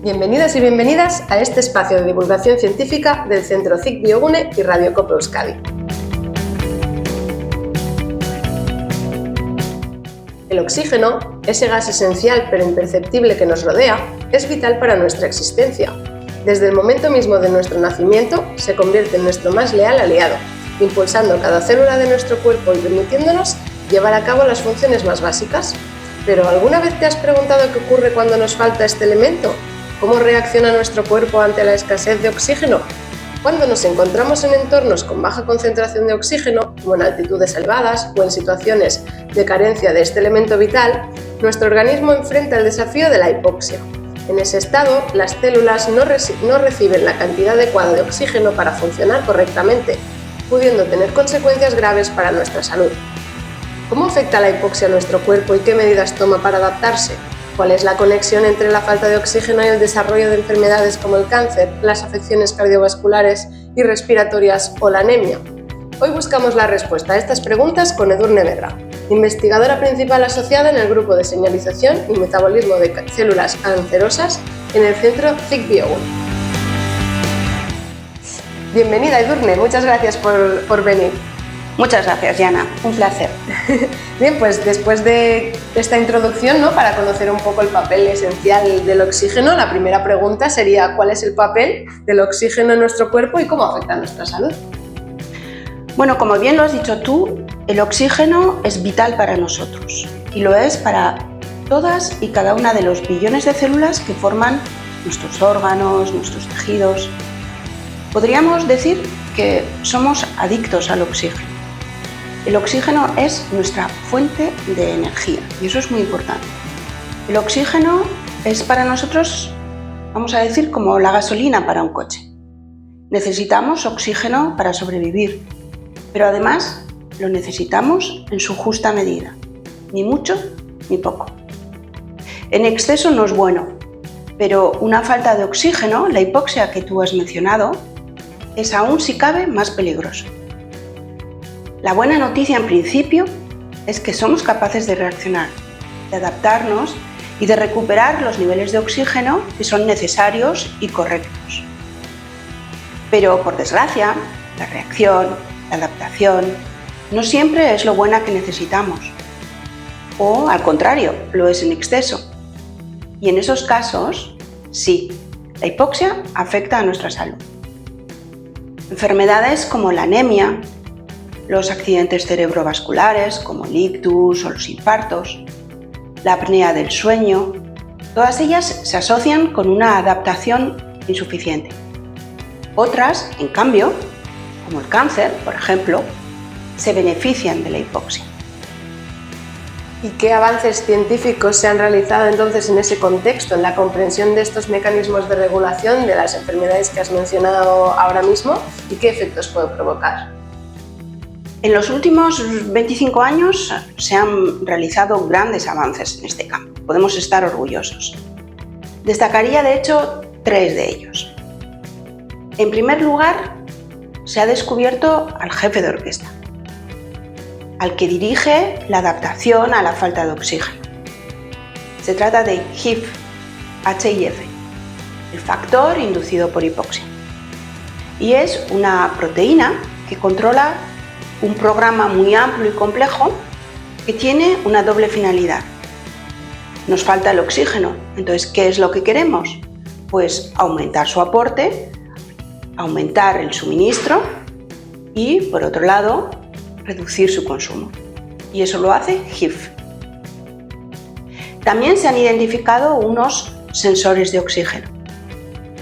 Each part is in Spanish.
Bienvenidos y bienvenidas a este espacio de divulgación científica del Centro CIC Biogune y Radiocope Euskadi. El oxígeno, ese gas esencial pero imperceptible que nos rodea, es vital para nuestra existencia. Desde el momento mismo de nuestro nacimiento, se convierte en nuestro más leal aliado, impulsando cada célula de nuestro cuerpo y permitiéndonos llevar a cabo las funciones más básicas. Pero ¿alguna vez te has preguntado qué ocurre cuando nos falta este elemento? ¿Cómo reacciona nuestro cuerpo ante la escasez de oxígeno? Cuando nos encontramos en entornos con baja concentración de oxígeno, como en altitudes elevadas o en situaciones de carencia de este elemento vital, nuestro organismo enfrenta el desafío de la hipoxia. En ese estado, las células no reciben la cantidad adecuada de oxígeno para funcionar correctamente, pudiendo tener consecuencias graves para nuestra salud. ¿Cómo afecta la hipoxia a nuestro cuerpo y qué medidas toma para adaptarse? ¿Cuál es la conexión entre la falta de oxígeno y el desarrollo de enfermedades como el cáncer, las afecciones cardiovasculares y respiratorias o la anemia? Hoy buscamos la respuesta a estas preguntas con Edurne Berra, investigadora principal asociada en el Grupo de Señalización y Metabolismo de Células Cancerosas en el Centro CIC Biogune. Bienvenida, Edurne, muchas gracias por venir. Muchas gracias, Yana. Un placer. Bien, pues después de esta introducción, ¿no?, para conocer un poco el papel esencial del oxígeno, la primera pregunta sería ¿cuál es el papel del oxígeno en nuestro cuerpo y cómo afecta a nuestra salud? Bueno, como bien lo has dicho tú, el oxígeno es vital para nosotros y lo es para todas y cada una de los billones de células que forman nuestros órganos, nuestros tejidos. Podríamos decir que somos adictos al oxígeno. El oxígeno es nuestra fuente de energía y eso es muy importante. El oxígeno es para nosotros, vamos a decir, como la gasolina para un coche. Necesitamos oxígeno para sobrevivir, pero además lo necesitamos en su justa medida, ni mucho ni poco. En exceso no es bueno, pero una falta de oxígeno, la hipoxia que tú has mencionado, es aún si cabe más peligroso. La buena noticia en principio es que somos capaces de reaccionar, de adaptarnos y de recuperar los niveles de oxígeno que son necesarios y correctos. Pero por desgracia, la reacción, la adaptación, no siempre es lo buena que necesitamos. O al contrario, lo es en exceso. Y en esos casos, sí, la hipoxia afecta a nuestra salud. Enfermedades como la anemia, los accidentes cerebrovasculares como el ictus o los infartos, la apnea del sueño, todas ellas se asocian con una adaptación insuficiente. Otras, en cambio, como el cáncer, por ejemplo, se benefician de la hipoxia. ¿Y qué avances científicos se han realizado entonces en ese contexto, en la comprensión de estos mecanismos de regulación de las enfermedades que has mencionado ahora mismo y qué efectos puede provocar? En los últimos 25 años se han realizado grandes avances en este campo. Podemos estar orgullosos. Destacaría, de hecho, 3 de ellos. En primer lugar, se ha descubierto al jefe de orquesta, al que dirige la adaptación a la falta de oxígeno. Se trata de HIF, el factor inducido por hipoxia. Y es una proteína que controla un programa muy amplio y complejo que tiene una doble finalidad. Nos falta el oxígeno, entonces, ¿qué es lo que queremos? Pues aumentar su aporte, aumentar el suministro y, por otro lado, reducir su consumo. Y eso lo hace HIF. También se han identificado unos sensores de oxígeno.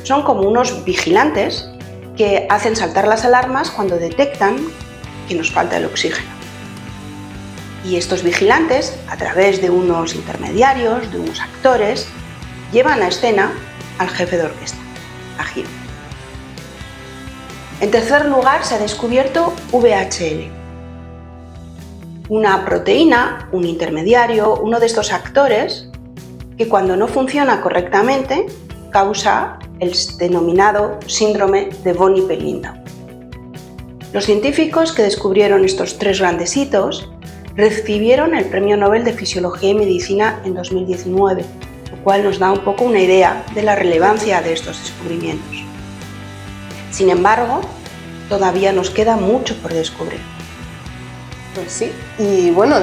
Son como unos vigilantes que hacen saltar las alarmas cuando detectan que nos falta el oxígeno. Y estos vigilantes, a través de unos intermediarios, de unos actores, llevan a escena al jefe de orquesta, a HIF. En tercer lugar, se ha descubierto VHL, una proteína, un intermediario, uno de estos actores que cuando no funciona correctamente causa el denominado síndrome de von Hippel-Lindau. Los científicos que descubrieron estos 3 grandes hitos recibieron el Premio Nobel de Fisiología y Medicina en 2019, lo cual nos da un poco una idea de la relevancia de estos descubrimientos. Sin embargo, todavía nos queda mucho por descubrir. Pues sí, y bueno,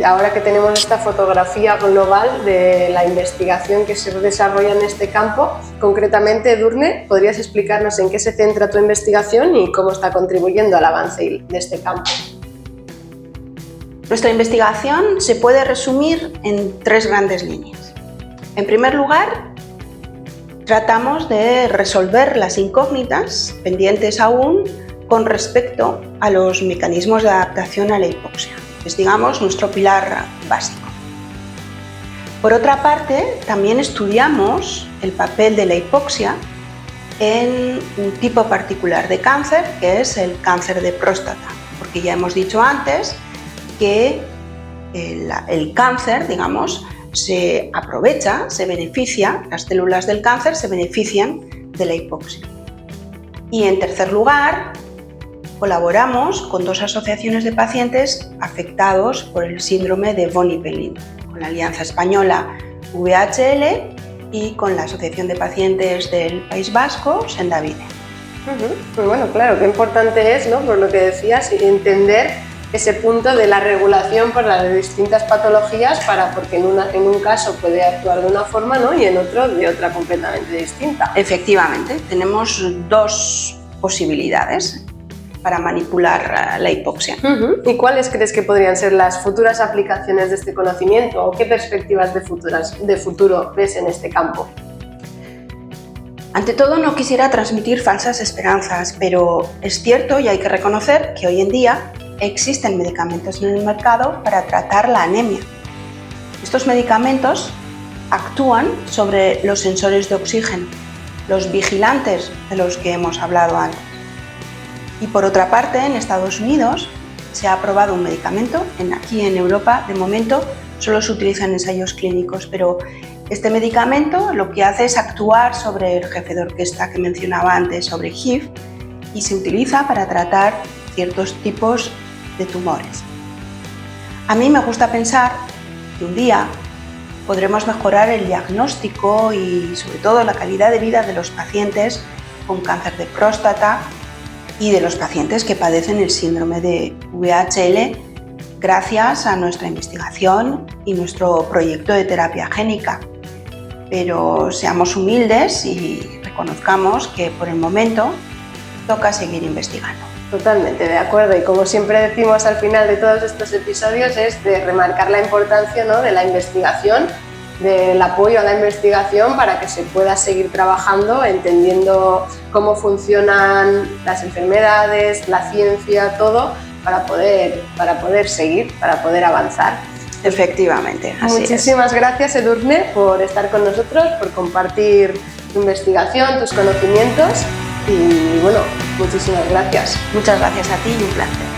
ahora que tenemos esta fotografía global de la investigación que se desarrolla en este campo, concretamente, Edurne, ¿podrías explicarnos en qué se centra tu investigación y cómo está contribuyendo al avance de este campo? Nuestra investigación se puede resumir en 3 grandes líneas. En primer lugar, tratamos de resolver las incógnitas pendientes aún con respecto a los mecanismos de adaptación a la hipoxia. Es, digamos, nuestro pilar básico. Por otra parte, también estudiamos el papel de la hipoxia en un tipo particular de cáncer, que es el cáncer de próstata, porque ya hemos dicho antes que el cáncer, digamos, se aprovecha, se beneficia, las células del cáncer se benefician de la hipoxia. Y en tercer lugar, colaboramos con 2 asociaciones de pacientes afectados por el síndrome de von Hippelin, con la Alianza Española VHL y con la Asociación de Pacientes del País Vasco, Sendavide. Pues bueno, claro, qué importante es, ¿no?, por lo que decías, entender ese punto de la regulación por las distintas patologías, porque en un caso puede actuar de una forma, ¿no?, y en otro de otra completamente distinta. Efectivamente, tenemos 2 posibilidades para manipular la hipoxia. ¿Y cuáles crees que podrían ser las futuras aplicaciones de este conocimiento o qué perspectivas de futuro ves en este campo? Ante todo, no quisiera transmitir falsas esperanzas, pero es cierto y hay que reconocer que hoy en día existen medicamentos en el mercado para tratar la anemia. Estos medicamentos actúan sobre los sensores de oxígeno, los vigilantes de los que hemos hablado antes. Y por otra parte, en Estados Unidos se ha aprobado un medicamento, aquí en Europa de momento solo se utiliza en ensayos clínicos, pero este medicamento lo que hace es actuar sobre el jefe de orquesta que mencionaba antes, sobre HIV, y se utiliza para tratar ciertos tipos de tumores. A mí me gusta pensar que un día podremos mejorar el diagnóstico y sobre todo la calidad de vida de los pacientes con cáncer de próstata y de los pacientes que padecen el síndrome de VHL gracias a nuestra investigación y nuestro proyecto de terapia génica. Pero seamos humildes y reconozcamos que por el momento toca seguir investigando. Totalmente de acuerdo, y como siempre decimos al final de todos estos episodios es de remarcar la importancia, ¿no?, de la investigación, del apoyo a la investigación para que se pueda seguir trabajando, entendiendo cómo funcionan las enfermedades, la ciencia, todo, para poder seguir, para poder avanzar. Efectivamente, así Muchísimas gracias, Edurne, por estar con nosotros, por compartir tu investigación, tus conocimientos y bueno, muchísimas gracias. Muchas gracias a ti y un placer.